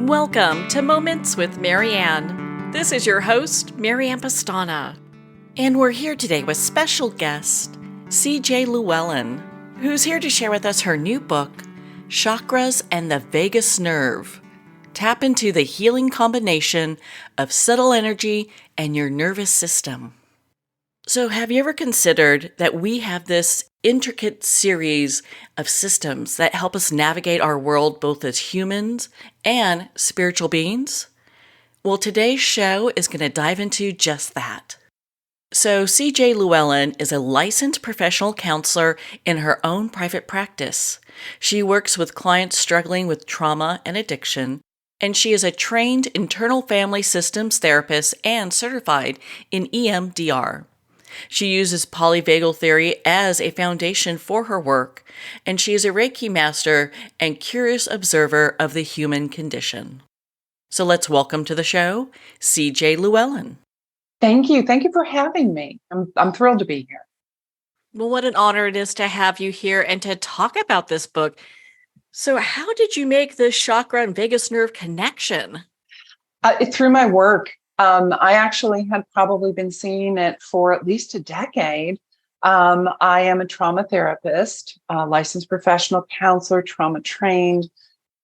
Welcome to Moments with Marianne. This is your host, Marianne Pastana. And we're here today with special guest, Llewelyn, who's here to share with us her new book, Chakras and the Vagus Nerve. Tap into the healing combination of subtle energy and your nervous system. So have you ever considered that we have this intricate series of systems that help us navigate our world both as humans and spiritual beings? Well, today's show is going to dive into just that. So Llewelyn is a licensed professional counselor in her own private practice. She works with clients struggling with trauma and addiction, and she is a trained internal family systems therapist and certified in EMDR. She uses polyvagal theory as a foundation for her work, and she is a Reiki master and curious observer of the human condition. So let's welcome to the show, Llewelyn. Thank you. Thank you for having me. I'm thrilled to be here. Well, what an honor it is to have you here and to talk about this book. So how did you make the chakra and vagus nerve connection? Through my work. I actually had probably been seeing it for at least a decade. I am a trauma therapist, licensed professional counselor, trauma trained.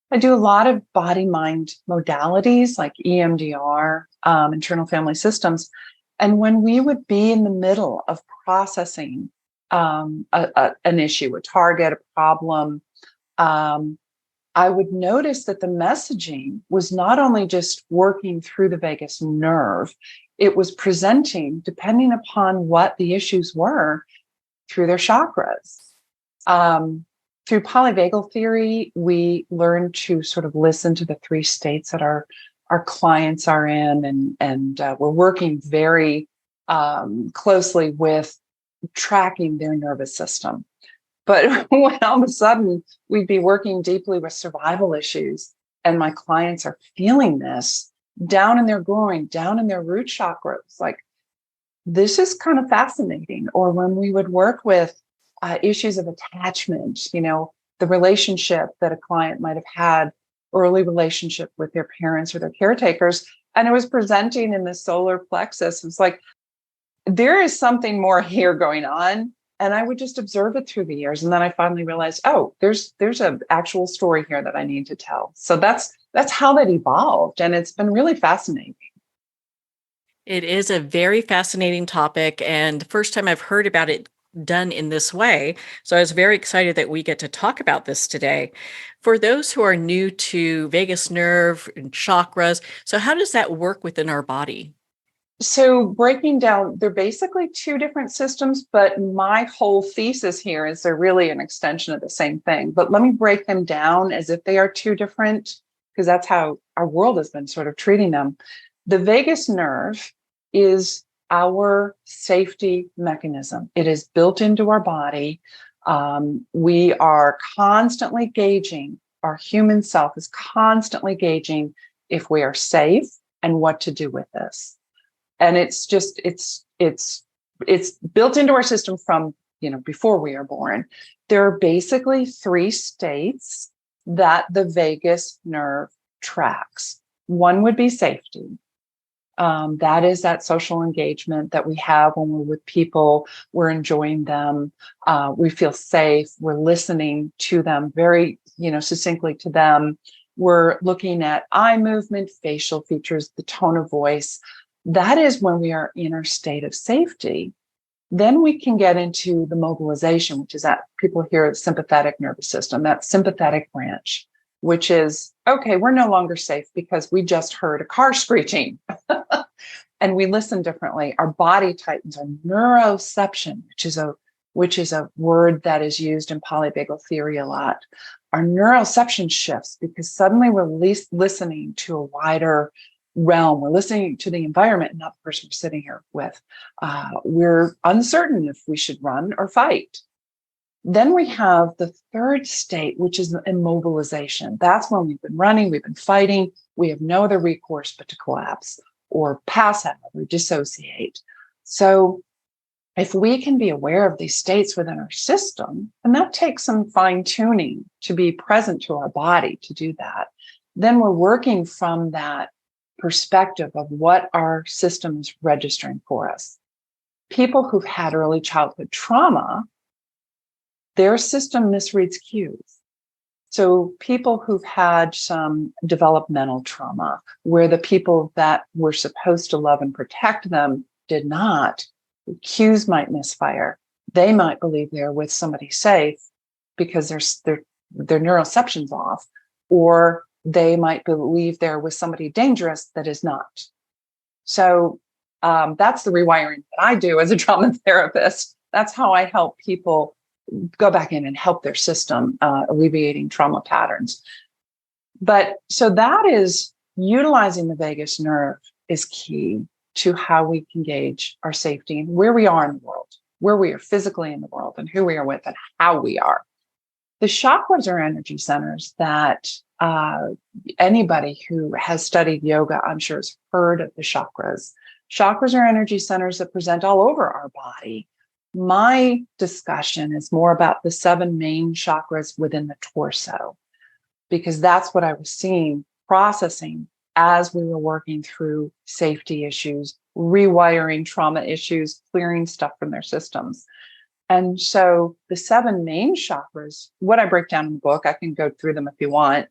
I do a lot of body-mind modalities like EMDR, internal family systems. And when we would be in the middle of processing an issue, a target, a problem, I would notice that the messaging was not only just working through the vagus nerve, it was presenting, depending upon what the issues were, through their chakras. Through polyvagal theory, we learn to sort of listen to the three states that our clients are in, and we're working very closely with tracking their nervous system. But when all of a sudden we'd be working deeply with survival issues, and my clients are feeling this down in their groin, down in their root chakras, like, this is kind of fascinating. Or when we would work with issues of attachment, the relationship that a client might have had, early relationship with their parents or their caretakers, and it was presenting in the solar plexus. It's like, there is something more here going on. And I would just observe it through the years. And then I finally realized, oh, there's an actual story here that I need to tell. So that's how that evolved. And it's been really fascinating. It is a very fascinating topic, and the first time I've heard about it done in this way. So I was very excited that we get to talk about this today. For those who are new to vagus nerve and chakras, so how does that work within our body? So breaking down, they're basically two different systems, but my whole thesis here is they're really an extension of the same thing. But let me break them down as if they are two different, because that's how our world has been sort of treating them. The vagus nerve is our safety mechanism. It is built into our body. We are constantly gauging, our human self is constantly gauging if we are safe and what to do with this. And it's built into our system from, before we are born. There are basically three states that the vagus nerve tracks. One would be safety. That is that social engagement that we have when we're with people, we're enjoying them, we feel safe, we're listening to them very, succinctly to them. We're looking at eye movement, facial features, the tone of voice. That is when we are in our state of safety. Then we can get into the mobilization, which is that people hear the sympathetic nervous system, that sympathetic branch, which is, okay, we're no longer safe because we just heard a car screeching. And we listen differently. Our body tightens. Our neuroception, which is a word that is used in polyvagal theory a lot. Our neuroception shifts because suddenly we're listening to a wider realm. We're listening to the environment, not the person we're sitting here with. We're uncertain if we should run or fight. Then we have the third state, which is immobilization. That's when we've been running, we've been fighting, we have no other recourse but to collapse or pass out or dissociate. So if we can be aware of these states within our system, and that takes some fine tuning to be present to our body to do that, then we're working from that perspective of what our system is registering for us. People who've had early childhood trauma, their system misreads cues. So people who've had some developmental trauma, where the people that were supposed to love and protect them did not, cues might misfire. They might believe they're with somebody safe because their neuroception's off, or they might believe they're with somebody dangerous that is not. So that's the rewiring that I do as a trauma therapist. That's how I help people go back in and help their system, alleviating trauma patterns. But so that is utilizing the vagus nerve is key to how we can gauge our safety and where we are in the world, where we are physically in the world, and who we are with and how we are. The chakras are energy centers that anybody who has studied yoga, I'm sure, has heard of the chakras. Chakras are energy centers that present all over our body. My discussion is more about the 7 main chakras within the torso, because that's what I was seeing, processing as we were working through safety issues, rewiring trauma issues, clearing stuff from their systems. And so the 7 main chakras, what I break down in the book, I can go through them if you want.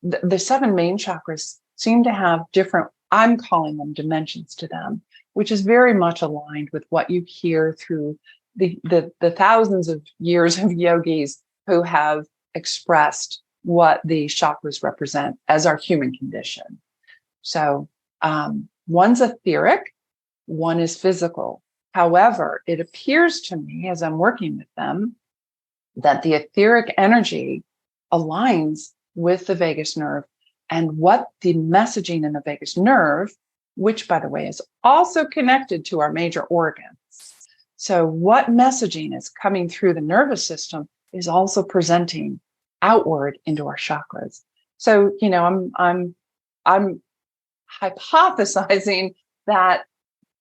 The 7 main chakras seem to have different, I'm calling them dimensions to them, which is very much aligned with what you hear through the thousands of years of yogis who have expressed what the chakras represent as our human condition. So one's etheric, one is physical. However, it appears to me as I'm working with them that the etheric energy aligns with the vagus nerve, and what the messaging in the vagus nerve, which, by the way, is also connected to our major organs. So what messaging is coming through the nervous system is also presenting outward into our chakras. So, I'm hypothesizing that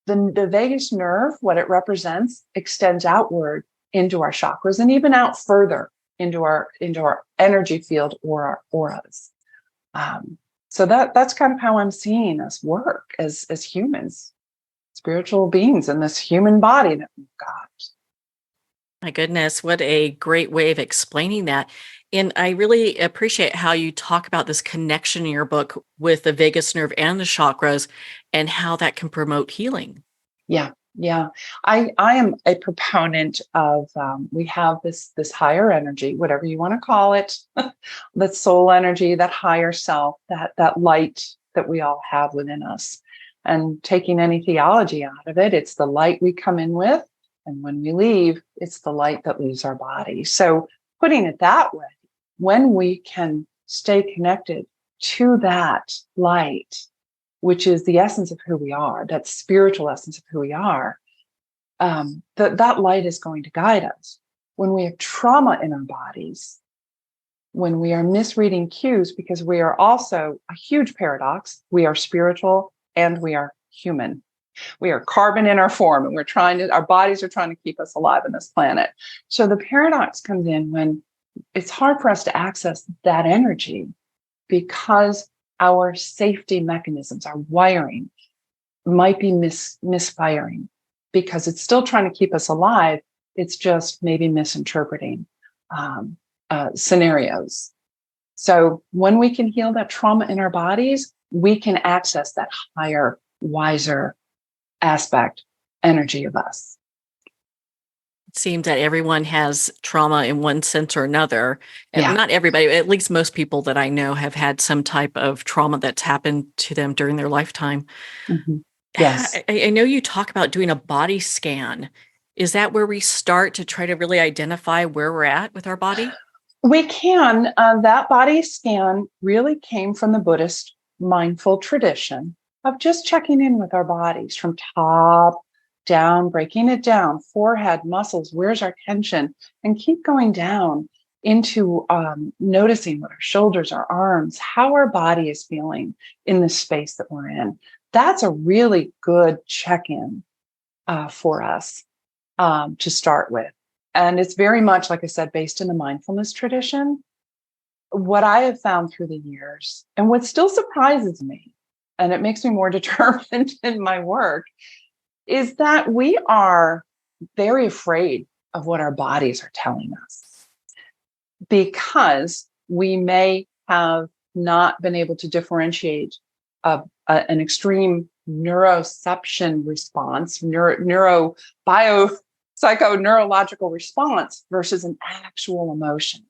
the vagus nerve, what it represents, extends outward into our chakras and even out further into our energy field or our auras. So that's kind of how I'm seeing us work as humans, spiritual beings in this human body that we've got. My goodness, what a great way of explaining that. And I really appreciate how you talk about this connection in your book with the vagus nerve and the chakras and how that can promote healing. Yeah. I am a proponent of, we have this higher energy, whatever you want to call it, that soul energy, that higher self, that light that we all have within us. And taking any theology out of it, it's the light we come in with. And when we leave, it's the light that leaves our body. So putting it that way, when we can stay connected to that light, which is the essence of who we are, that spiritual essence of who we are, that light is going to guide us. When we have trauma in our bodies, when we are misreading cues, because we are also a huge paradox, we are spiritual and we are human. We are carbon in our form, and our bodies are trying to keep us alive on this planet. So the paradox comes in when it's hard for us to access that energy because our safety mechanisms, our wiring might be misfiring because it's still trying to keep us alive. It's just maybe misinterpreting scenarios. So when we can heal that trauma in our bodies, we can access that higher, wiser aspect, energy of us. It seems that everyone has trauma in one sense or another. And Yeah. not everybody, at least most people that I know have had some type of trauma that's happened to them during their lifetime. Mm-hmm. Yes. I know you talk about doing a body scan. Is that where we start to try to really identify where we're at with our body? We can. That body scan really came from the Buddhist mindful tradition of just checking in with our bodies from top down, breaking it down, forehead, muscles, where's our tension, and keep going down into noticing what our shoulders, our arms, how our body is feeling in the space that we're in. That's a really good check-in for us to start with. And it's very much, like I said, based in the mindfulness tradition. what I have found through the years, and what still surprises me, and it makes me more determined in my work, is that we are very afraid of what our bodies are telling us because we may have not been able to differentiate an extreme neuroception response, psychoneurological response versus an actual emotion,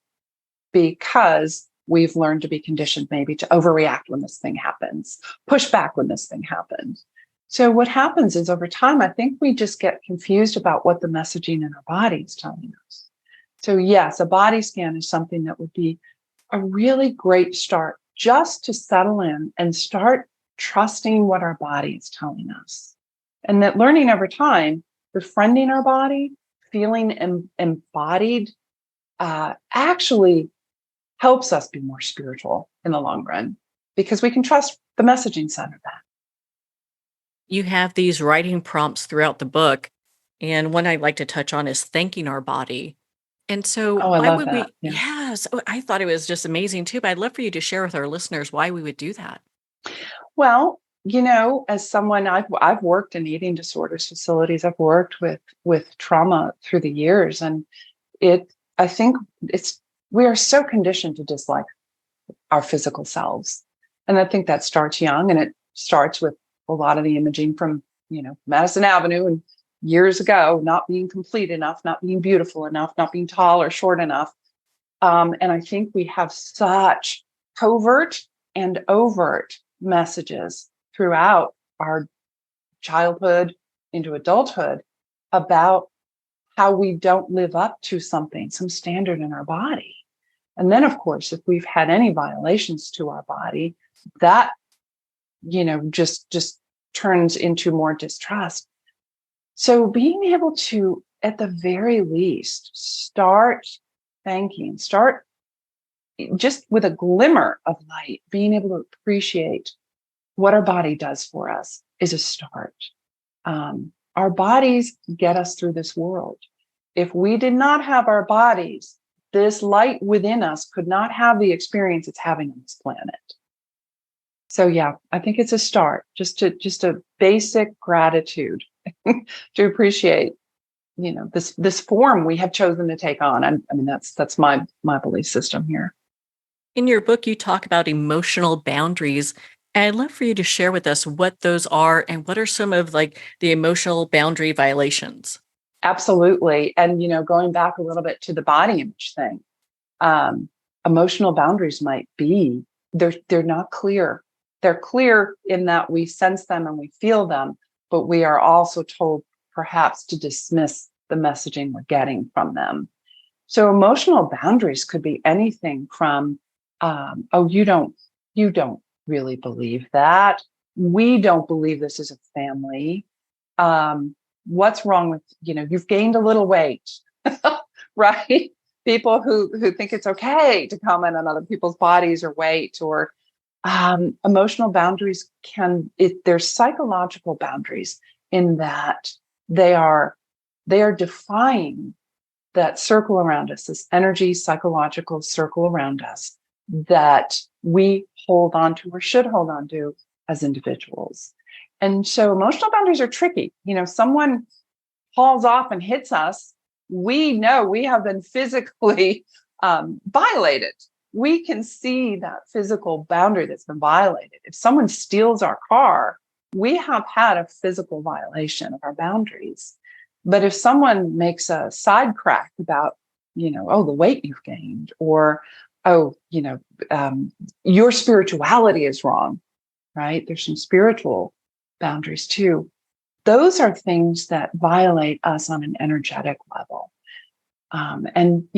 because we've learned to be conditioned maybe to overreact when this thing happens, push back when this thing happens. So what happens is over time, I think we just get confused about what the messaging in our body is telling us. So yes, a body scan is something that would be a really great start just to settle in and start trusting what our body is telling us. And that learning over time, befriending our body, feeling embodied, actually helps us be more spiritual in the long run because we can trust the messaging center of that. You have these writing prompts throughout the book, and one I'd like to touch on is thanking our body. And so, Oh, I why love would that. we? Yeah. Yes, I thought it was just amazing too. But I'd love for you to share with our listeners why we would do that. Well, as someone I've worked in eating disorders facilities, I've worked with trauma through the years, and I think we are so conditioned to dislike our physical selves, and I think that starts young, and it starts with a lot of the imaging from Madison Avenue and years ago, not being complete enough, not being beautiful enough, not being tall or short enough, and I think we have such covert and overt messages throughout our childhood into adulthood about how we don't live up to some standard in our body. And then, of course, if we've had any violations to our body, that, just turns into more distrust. So being able to, at the very least, start just with a glimmer of light, being able to appreciate what our body does for us is a start. Our bodies get us through this world. If we did not have our bodies, this light within us could not have the experience it's having on this planet. So yeah, I think it's a start, just a basic gratitude to appreciate, this form we have chosen to take on. I mean, that's my belief system here. In your book, you talk about emotional boundaries. And I'd love for you to share with us what those are and what are some of the emotional boundary violations. Absolutely. And, going back a little bit to the body image thing, emotional boundaries might be, they're not clear. They're clear in that we sense them and we feel them, but we are also told perhaps to dismiss the messaging we're getting from them. So emotional boundaries could be anything from, oh, you don't really believe that. We don't believe this is a family. What's wrong with, you've gained a little weight, right? People who think it's okay to comment on other people's bodies or weight, or emotional boundaries they're psychological boundaries in that they are defying that circle around us, this energy psychological circle around us that we hold on to or should hold on to as individuals. And so emotional boundaries are tricky. Someone hauls off and hits us. We know we have been physically violated. We can see that physical boundary that's been violated. If someone steals our car, we have had a physical violation of our boundaries. But if someone makes a side crack about, oh, the weight you've gained, or, oh, your spirituality is wrong, right? There's some spiritual boundaries too. Those are things that violate us on an energetic level. And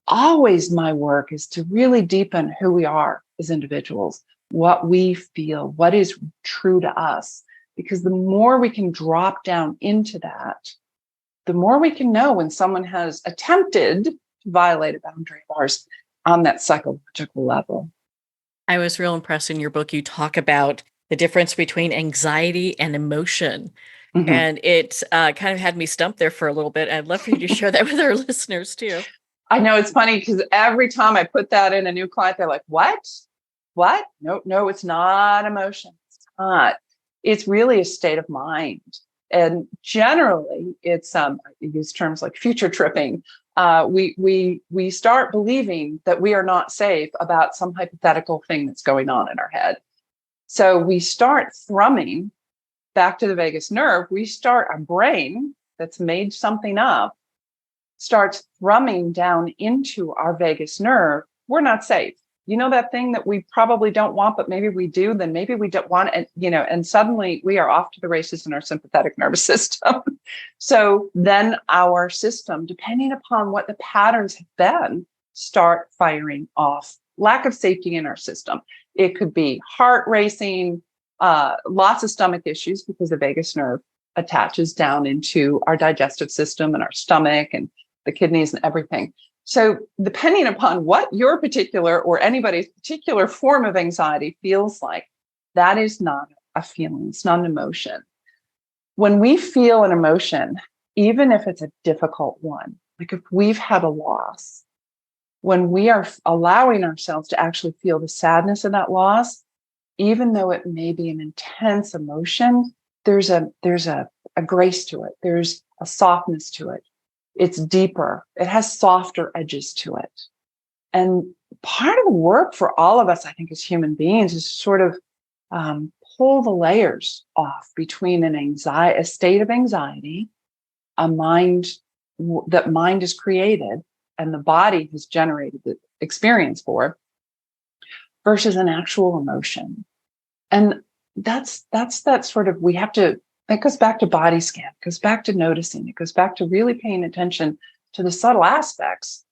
always my work is to really deepen who we are as individuals, what we feel, what is true to us. Because the more we can drop down into that, the more we can know when someone has attempted to violate a boundary of ours on that psychological level. I was real impressed in your book. You talk about the difference between anxiety and emotion. Mm-hmm. And it kind of had me stumped there for a little bit. I'd love for you to share that with our listeners too. I know it's funny because every time I put that in a new client, they're like, what? What? No, no, it's not emotion. It's not. It's really a state of mind. And generally it's I use terms like future tripping. We start believing that we are not safe about some hypothetical thing that's going on in our head. So we start thrumming back to the vagus nerve. We start our brain that's made something up starts thrumming down into our vagus nerve. We're not safe. You know, that thing that we probably don't want, but maybe we do, then maybe we don't want it, and suddenly we are off to the races in our sympathetic nervous system. So then our system, depending upon what the patterns have been, start firing off. Lack of safety in our system. It could be heart racing, lots of stomach issues because the vagus nerve attaches down into our digestive system and our stomach and the kidneys and everything. So depending upon what your particular or anybody's particular form of anxiety feels like, that is not a feeling. It's not an emotion. When we feel an emotion, even if it's a difficult one, like if we've had a loss, when we are allowing ourselves to actually feel the sadness of that loss, even though it may be an intense emotion, there's a grace to it. There's a softness to it. It's deeper. It has softer edges to it. And part of the work for all of us, I think, as human beings is sort of pull the layers off between a state of anxiety, a mind that mind has created and the body has generated the experience for, versus an actual emotion. And that's that sort of, it goes back to body scan, it goes back to noticing, it goes back to really paying attention to the subtle aspects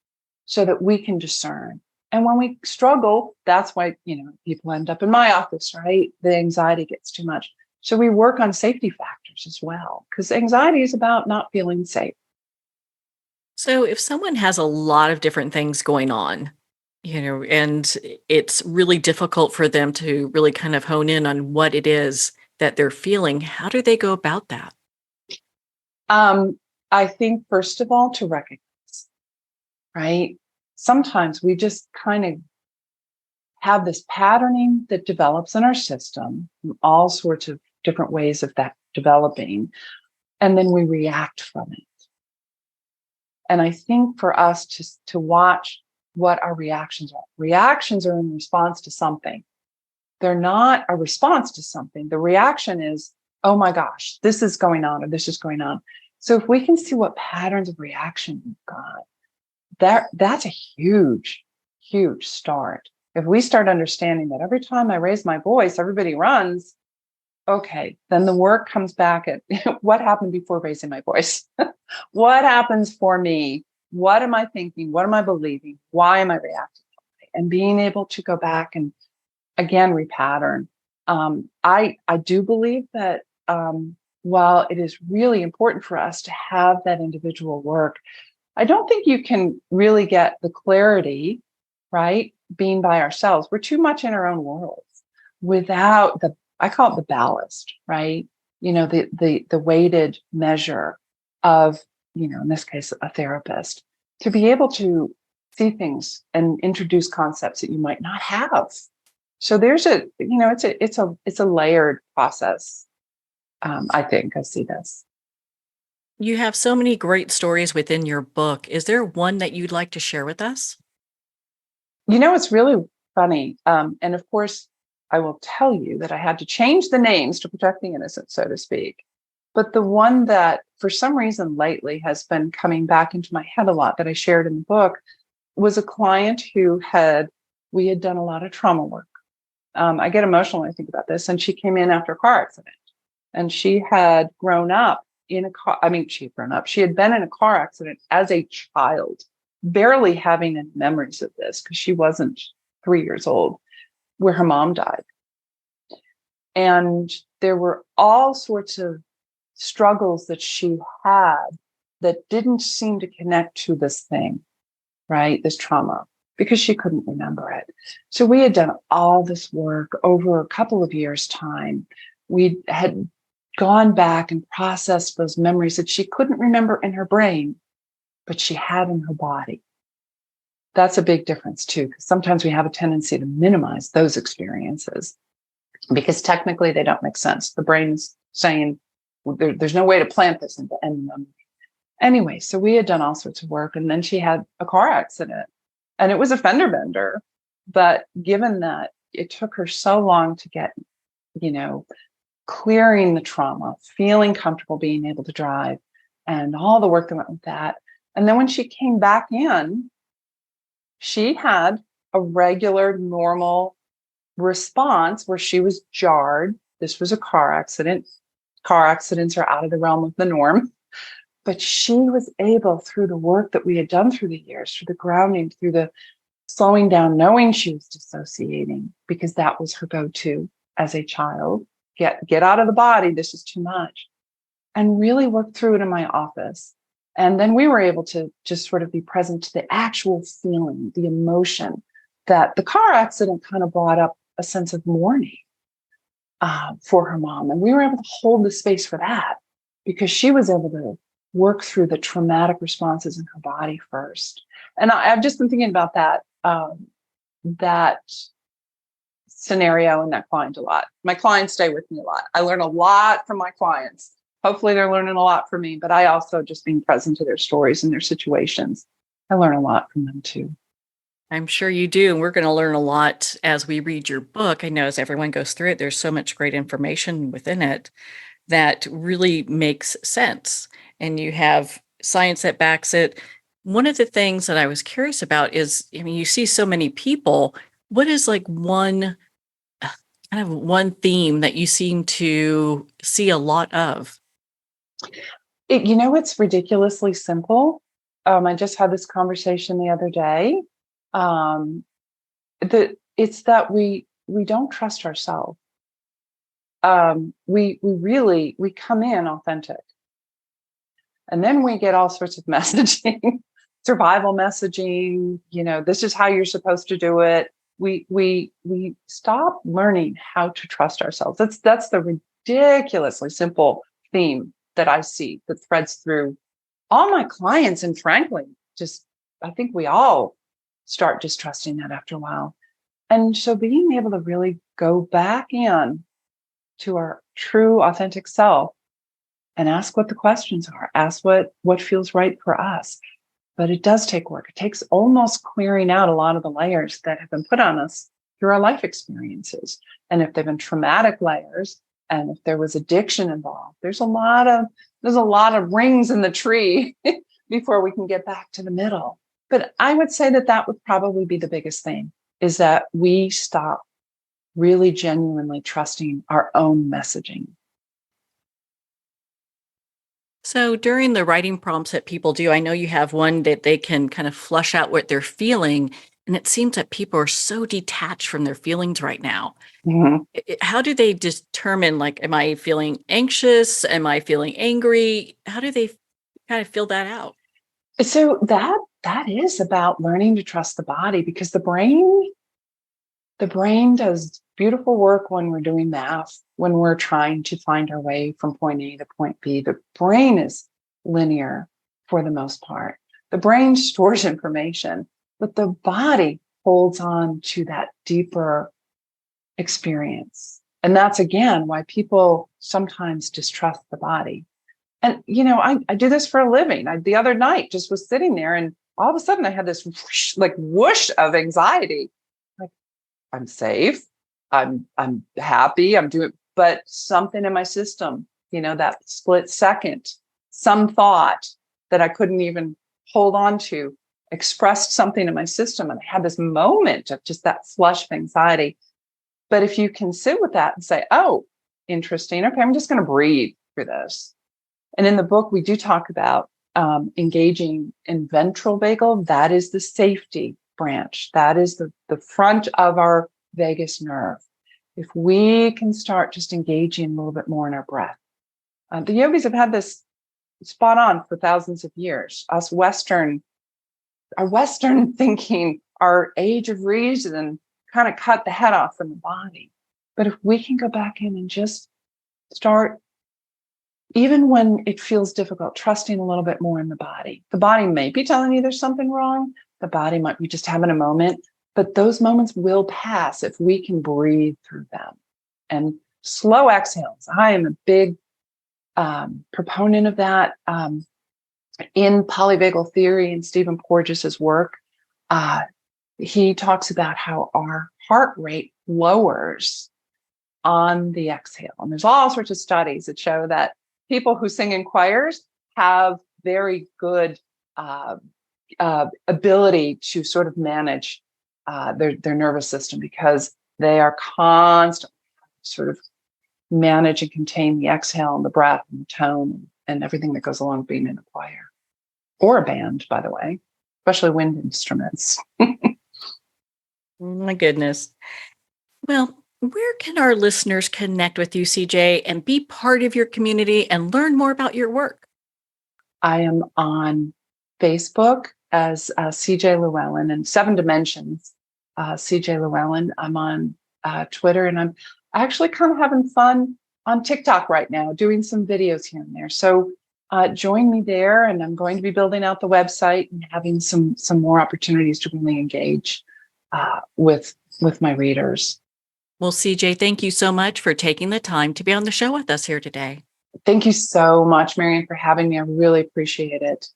so that we can discern. And when we struggle, that's why, people end up in my office, right? The anxiety gets too much. So we work on safety factors as well, because anxiety is about not feeling safe. So if someone has a lot of different things going on, and it's really difficult for them to really kind of hone in on what it is that they're feeling, how do they go about that? I think, first of all, to recognize, right? Sometimes we just kind of have this patterning that develops in our system, all sorts of different ways of that developing, and then we react from it. And I think for us to watch what our reactions are. Reactions are in response to something. They're not a response to something. The reaction is, oh my gosh, this is going on, or this is going on. So if we can see what patterns of reaction we've got, that's a huge, huge start. If we start understanding that every time I raise my voice, everybody runs, okay, then the work comes back at what happened before raising my voice? What happens for me? What am I thinking? What am I believing? Why am I reacting? And being able to go back and again repattern. I do believe that while it is really important for us to have that individual work, I don't think you can really get the clarity, right, being by ourselves. We're too much in our own worlds without I call it the ballast, right? The weighted measure of, in this case, a therapist, to be able to see things and introduce concepts that you might not have. So there's it's a layered process. I think I see this. You have so many great stories within your book. Is there one that you'd like to share with us? It's really funny. And of course, I will tell you that I had to change the names to protect the innocent, so to speak. But the one that for some reason lately has been coming back into my head a lot that I shared in the book was a client we had done a lot of trauma work. I get emotional when I think about this. And she came in after a car accident, and she had grown up in a car. I mean, she had grown up. She had been in a car accident as a child, barely having any memories of this because she wasn't 3 years old, where her mom died. And there were all sorts of struggles that she had that didn't seem to connect to this thing, right? This trauma, because she couldn't remember it. So we had done all this work over a couple of years' time. We had gone back and processed those memories that she couldn't remember in her brain, but she had in her body. That's a big difference too, because sometimes we have a tendency to minimize those experiences because technically they don't make sense. The brain's saying, well, there's no way to plant this into any memory. Anyway, so we had done all sorts of work, and then she had a car accident, and it was a fender bender. But given that it took her so long to get, clearing the trauma, feeling comfortable being able to drive, and all the work that went with that. And then when she came back in, she had a regular, normal response where she was jarred. This was a car accident. Car accidents are out of the realm of the norm. But she was able, through the work that we had done through the years, through the grounding, through the slowing down, knowing she was dissociating, because that was her go-to as a child. Get out of the body. This is too much. And really work through it in my office. And then we were able to just sort of be present to the actual feeling, the emotion that the car accident kind of brought up a sense of mourning for her mom. And we were able to hold the space for that because she was able to work through the traumatic responses in her body first. And I've just been thinking about that scenario and that client a lot. My clients stay with me a lot. I learn a lot from my clients. Hopefully they're learning a lot from me, but I also, just being present to their stories and their situations, I learn a lot from them too. I'm sure you do. And we're going to learn a lot as we read your book. I know as everyone goes through it, there's so much great information within it that really makes sense. And you have science that backs it. One of the things that I was curious about is, you see so many people. What is like one theme that you seem to see a lot of? It's ridiculously simple. I just had this conversation the other day. It's that we don't trust ourselves. We come in authentic, and then we get all sorts of messaging, survival messaging. This is how you're supposed to do it. We stop learning how to trust ourselves. That's the ridiculously simple theme that I see that threads through all my clients. And frankly, I think we all start distrusting that after a while. And so being able to really go back in to our true authentic self and ask what the questions are, ask what feels right for us. But it does take work. It takes almost clearing out a lot of the layers that have been put on us through our life experiences. And if they've been traumatic layers, and if there was addiction involved, there's a lot of rings in the tree before we can get back to the middle. But I would say that would probably be the biggest thing, is that we stop really genuinely trusting our own messaging. So during the writing prompts that people do, I know you have one that they can kind of flush out what they're feeling. And it seems that people are so detached from their feelings right now. Mm-hmm. How do they determine, am I feeling anxious? Am I feeling angry? How do they kind of feel that out? So that is about learning to trust the body, because the brain does beautiful work when we're doing math, when we're trying to find our way from point A to point B. The brain is linear for the most part. The brain stores information, but the body holds on to that deeper experience. And that's, again, why people sometimes distrust the body. And, I do this for a living. The other night just was sitting there, and all of a sudden I had this whoosh of anxiety. I'm safe. I'm happy. I'm doing, but something in my system, that split second, some thought that I couldn't even hold on to expressed something in my system. And I had this moment of just that flush of anxiety. But if you can sit with that and say, oh, interesting. Okay, I'm just going to breathe through this. And in the book, we do talk about engaging in ventral vagal. That is the safety branch. That is the front of our vagus nerve. If we can start just engaging a little bit more in our breath. The yogis have had this spot on for thousands of years. Our Western thinking, our age of reason kind of cut the head off from the body. But if we can go back in and just start, even when it feels difficult, trusting a little bit more in the body may be telling you there's something wrong, the body might be just having a moment, but those moments will pass if we can breathe through them. And slow exhales. I am a big proponent of that. In polyvagal theory and Stephen Porges's work, he talks about how our heart rate lowers on the exhale. And there's all sorts of studies that show that people who sing in choirs have very good ability to sort of manage their nervous system, because they are constantly sort of manage and contain the exhale and the breath and the tone and everything that goes along with being in a choir or a band, by the way, especially wind instruments. My goodness. Well, where can our listeners connect with you, CJ, and be part of your community and learn more about your work? I am on Facebook as CJ Llewellyn and 7 Dimensions, CJ Llewellyn. I'm on Twitter, and I'm actually kind of having fun on TikTok right now, doing some videos here and there. So join me there, and I'm going to be building out the website and having some more opportunities to really engage with my readers. Well, CJ, thank you so much for taking the time to be on the show with us here today. Thank you so much, Marianne, for having me. I really appreciate it.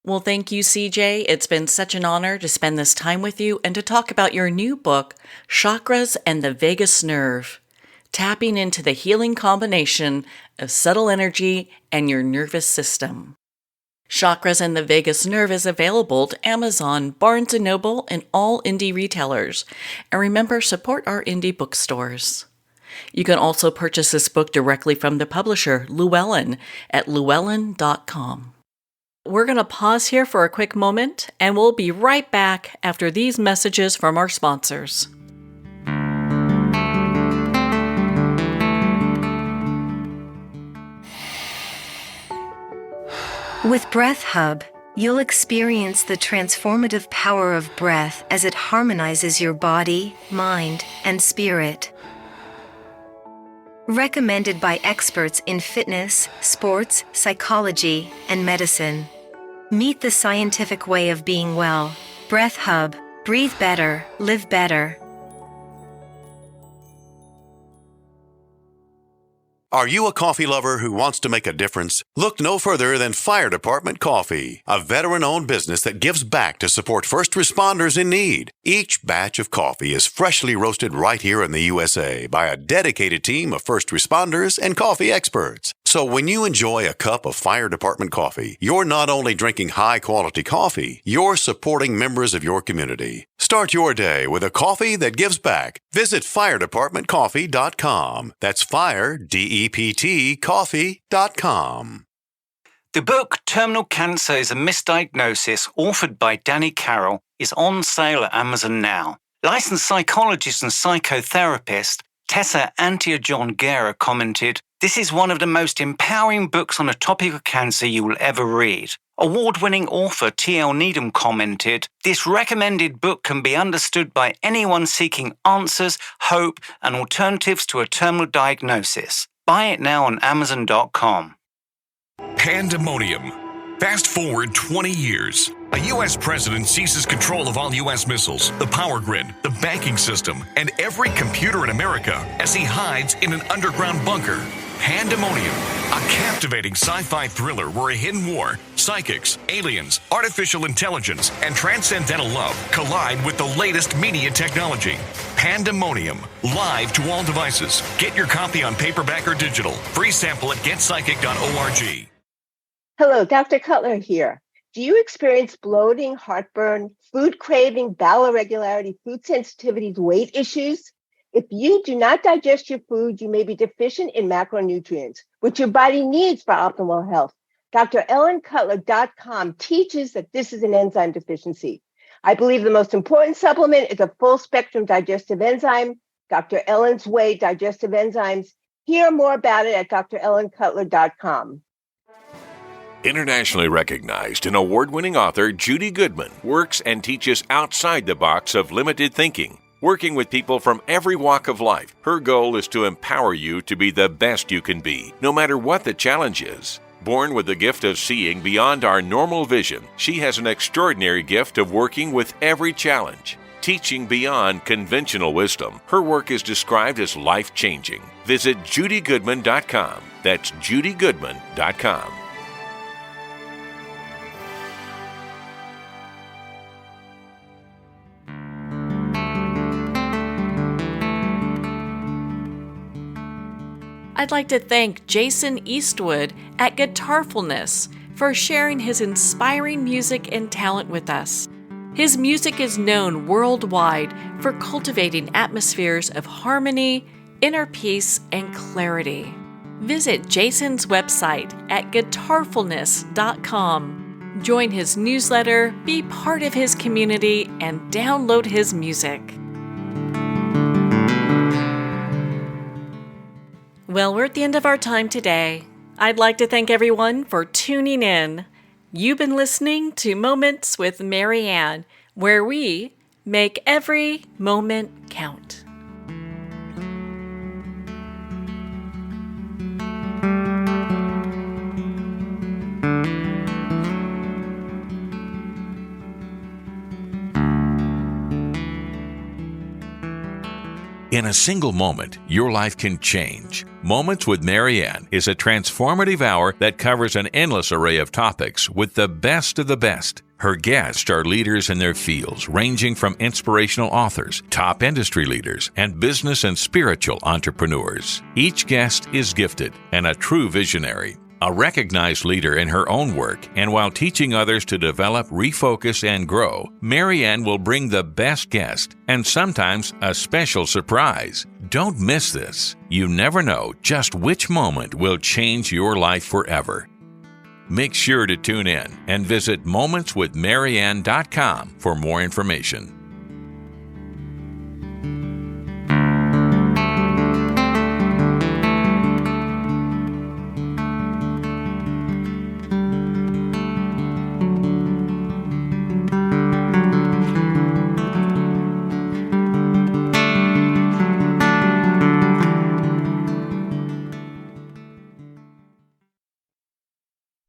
Well, thank you, CJ. It's been such an honor to spend this time with you and to talk about your new book, Chakras and the Vagus Nerve, tapping into the healing combination of subtle energy and your nervous system. Chakras and the Vagus Nerve is available to Amazon, Barnes & Noble, and all indie retailers. And remember, support our indie bookstores. You can also purchase this book directly from the publisher, Llewellyn, at Llewellyn.com. We're going to pause here for a quick moment, and we'll be right back after these messages from our sponsors. With Breath Hub, you'll experience the transformative power of breath as it harmonizes your body, mind, and spirit. Recommended by experts in fitness, sports, psychology, and medicine. Meet the scientific way of being well. Breath Hub. Breathe better, live better. Are you a coffee lover who wants to make a difference? Look no further than Fire Department Coffee, a veteran-owned business that gives back to support first responders in need. Each batch of coffee is freshly roasted right here in the USA by a dedicated team of first responders and coffee experts. So when you enjoy a cup of Fire Department coffee, you're not only drinking high-quality coffee, you're supporting members of your community. Start your day with a coffee that gives back. Visit firedepartmentcoffee.com. That's fire, D-E-P-T, coffee.com. The book Terminal Cancer is a Misdiagnosis, authored by Danny Carroll, is on sale at Amazon now. Licensed psychologist and psychotherapist Tessa Antia-John-Guerra commented, "This is one of the most empowering books on the topic of cancer you will ever read." Award-winning author T.L. Needham commented, "This recommended book can be understood by anyone seeking answers, hope, and alternatives to a terminal diagnosis. Buy it now on Amazon.com. Pandemonium. Fast forward 20 years. A U.S. president seizes control of all U.S. missiles, the power grid, the banking system, and every computer in America as he hides in an underground bunker. Pandemonium, a captivating sci-fi thriller where a hidden war, psychics, aliens, artificial intelligence, and transcendental love collide with the latest media technology. Pandemonium, live to all devices. Get your copy on paperback or digital. Free sample at getpsychic.org. Hello, Dr. Cutler here. Do you experience bloating, heartburn, food craving, bowel irregularity, food sensitivities, weight issues? If you do not digest your food, you may be deficient in macronutrients, which your body needs for optimal health. DrEllenCutler.com teaches that this is an enzyme deficiency. I believe the most important supplement is a full-spectrum digestive enzyme, Dr. Ellen's Way Digestive Enzymes. Hear more about it at DrEllenCutler.com. Internationally recognized and award-winning author Judy Goodman works and teaches outside the box of limited thinking. Working with people from every walk of life, her goal is to empower you to be the best you can be, no matter what the challenge is. Born with the gift of seeing beyond our normal vision, she has an extraordinary gift of working with every challenge. Teaching beyond conventional wisdom, her work is described as life-changing. Visit judygoodman.com. That's judygoodman.com. I'd like to thank Jason Eastwood at Guitarfulness for sharing his inspiring music and talent with us. His music is known worldwide for cultivating atmospheres of harmony, inner peace, and clarity. Visit Jason's website at guitarfulness.com. Join his newsletter, be part of his community, and download his music. Well, we're at the end of our time today. I'd like to thank everyone for tuning in. You've been listening to Moments with Marianne, where we make every moment count. In a single moment, your life can change. Moments with Marianne is a transformative hour that covers an endless array of topics with the best of the best. Her guests are leaders in their fields, ranging from inspirational authors, top industry leaders, and business and spiritual entrepreneurs. Each guest is gifted and a true visionary. A recognized leader in her own work, and while teaching others to develop, refocus, and grow, Marianne will bring the best guest and sometimes a special surprise. Don't miss this. You never know just which moment will change your life forever. Make sure to tune in and visit momentswithmarianne.com for more information.